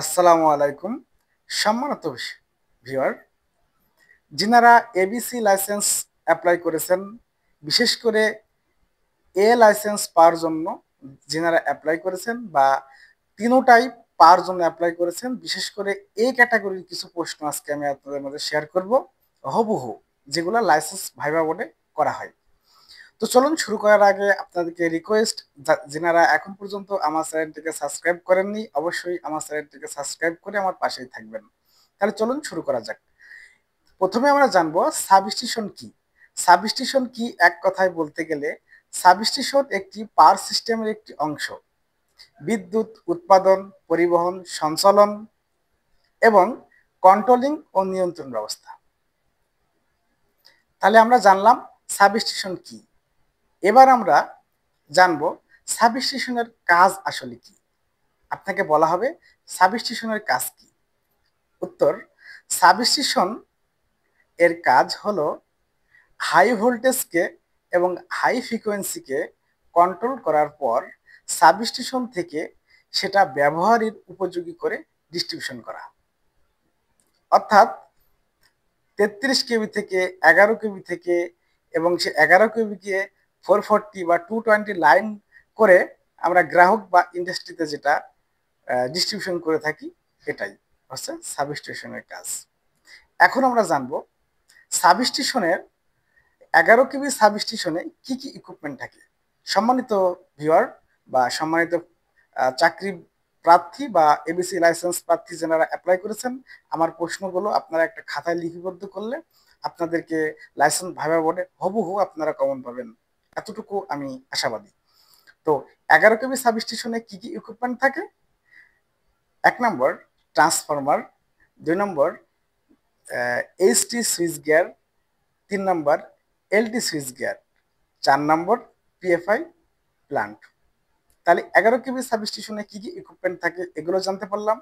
আসসালামু আলাইকুম। সম্মানিত ভিউয়ার, যিনারা এবিসি লাইসেন্স অ্যাপ্লাই করেছেন, বিশেষ করে এ লাইসেন্স পাওয়ার জন্য যিনারা অ্যাপ্লাই করেছেন বা তিনোটাই পাওয়ার জন্য অ্যাপ্লাই করেছেন, বিশেষ করে এ ক্যাটাগরির কিছু প্রশ্ন আজকে আমি আপনাদের মধ্যে শেয়ার করব, হুবহু যেগুলো লাইসেন্স ভাইভা বোর্ডে করা হয়। তো চলুন শুরু করার আগে আপনাদেরকে রিকোয়েস্ট, যিনারা এখন পর্যন্ত আমার চ্যানেলটিকে সাবস্ক্রাইব করেননি, অবশ্যই আমার চ্যানেলটিকে সাবস্ক্রাইব করে আমার পাশেই থাকবেন। তাহলে চলুন শুরু করা যাক। প্রথমে আমরা জানবো সাবস্টেশন কি। সাবস্টেশন কি এক কথায় বলতে গেলে সাবস্টেশন একটি পাওয়ার সিস্টেমের একটি অংশ। বিদ্যুৎ উৎপাদন, পরিবহন, সঞ্চালন এবং কন্ট্রোলিং ও নিয়ন্ত্রণ ব্যবস্থা। তাহলে আমরা জানলাম সাবস্টেশন কি। এবার আমরা জানবো সাবস্টেশনের কাজ আসলে কি। আপনাকে বলা হবে সাবস্টেশনের কাজ কি। উত্তর: সাবস্টেশন এর কাজ হলো হাই ভোল্টেজকে এবং হাই ফ্রিকোয়েন্সিকে কন্ট্রোল করার পর সাবস্টেশন থেকে সেটা ব্যবহারের উপযোগী করে ডিস্ট্রিবিউশন করা। অর্থাৎ 33 কেবি থেকে 11 কেবি থেকে, এবং সে 11 কেবিকে 440 বা 220 লাইন করে আমরা গ্রাহক বা ইন্ডাস্ট্রিতে যেটা ডিস্ট্রিবিউশন করে থাকি, এটাই হচ্ছে সাবস্টেশনের কাজ। এখন আমরা জানবো সাবস্টেশনের 11 কেবি সাবস্টেশনে কি কি ইকুইপমেন্ট থাকে। সম্মানিত ভিউয়ার বা সম্মানিত চাকরি প্রার্থী বা এবিসি লাইসেন্স প্রার্থী যারা অ্যাপ্লাই করেছেন, আমার প্রশ্নগুলো আপনারা একটা খাতায় লিপিবদ্ধ করলে আপনাদেরকে লাইসেন্স ভাইভা বোর্ডে হুবহু আপনারা কমন পাবেন, এতটুকু আমি আশাবাদী। তো 11 কেবি সাবস্টেশনে কি কি ইকুইপমেন্ট থাকে? 1 নম্বর ট্রান্সফরমার, 2 নম্বর এইচটি সুইচ গিয়ার, 3 নম্বর এলটি সুইচ গিয়ার, 4 নম্বর পিএফআই প্লান্ট। তাহলে 11 কেবি সাবস্টেশনে কি কি ইকুইপমেন্ট থাকে এগুলো জানতে পারলাম।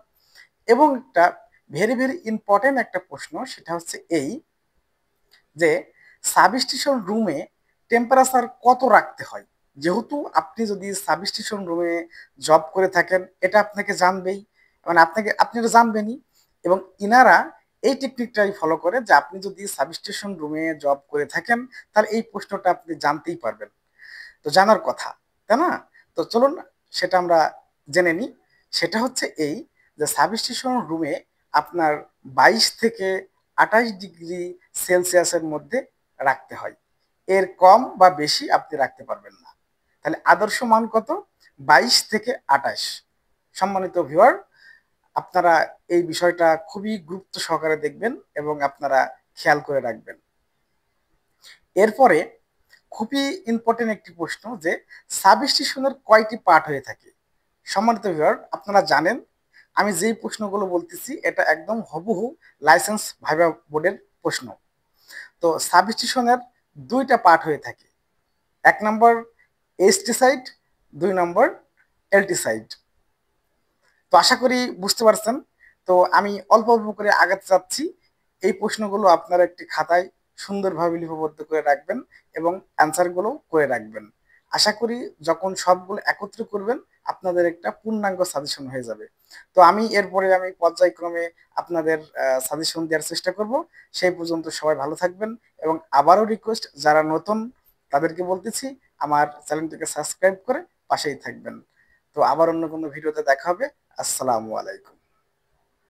এবং একটা ভেরি ভেরি ইম্পর্টেন্ট একটা প্রশ্ন, সেটা হচ্ছে এই যে সাবস্টেশন রুমে টেম্পারেচার কত রাখতে হয়। যেহেতু আপনি যদি সাবস্টেশন রুমে জব করে থাকেন, এটা আপনাকে জানবেই, মানে আপনি এটা জানবেনই। এবং ইনারা এই টেকনিকটাই ফলো করে যে আপনি যদি সাবস্টেশন রুমে জব করে থাকেন তাহলে এই প্রশ্নটা আপনি জানতেই পারবেন। তো জানার কথা, তাই না? তো চলুন সেটা আমরা জেনে নিই। সেটা হচ্ছে এই যে সাবস্টেশন রুমে আপনার 22 থেকে 28 ডিগ্রি সেলসিয়াসের মধ্যে রাখতে হয়। এর কম বা বেশি আপনি রাখতে পারবেন না। তাহলে আদর্শ মান কত? 22 থেকে 28। সম্মানিত ভিউয়ার, আপনারা এই বিষয়টা খুবই গুরুত্ব সহকারে দেখবেন এবং আপনারা খেয়াল করে রাখবেন। এরপরে খুবই ইম্পর্টেন্ট একটি প্রশ্ন যে সাবস্টেশনের কয়টি পার্ট হয়ে থাকে। সম্মানিত ভিউয়ার, আপনারা জানেন আমি যেই প্রশ্নগুলো বলতেছি এটা একদম হুবহু লাইসেন্স ভাইভা বোর্ডের প্রশ্ন। তো সাবস্টেশনের 2টা পার্ট হয়ে থাকে। 1 নম্বর এইচটি সাইড, 2 নম্বর এলটি সাইড। তো আশা করি বুঝতে পারছেন। তো আমি অল্প অল্প করে আগাতে চাচ্ছি। এই প্রশ্নগুলো আপনারা একটি খাতায় সুন্দরভাবে লিপিবদ্ধ করে রাখবেন এবং অ্যান্সারগুলো করে রাখবেন। আশা করি যখন সবগুলো একত্র করবেন আপনাদের একটা পূর্ণাঙ্গ সাজেশন হয়ে যাবে। তো এরপরে আমি পর্যায়ক্রমে আপনাদের সাজেশন দেওয়ার চেষ্টা করব। সেই পর্যন্ত সবাই ভালো থাকবেন এবং আবারও রিকোয়েস্ট, যারা নতুন তাদেরকে বলতেছি আমার চ্যানেলটিকে সাবস্ক্রাইব করে পাশেই থাকবেন। তো আবার অন্য কোনো ভিডিওতে দেখা হবে। আসসালামু আলাইকুম।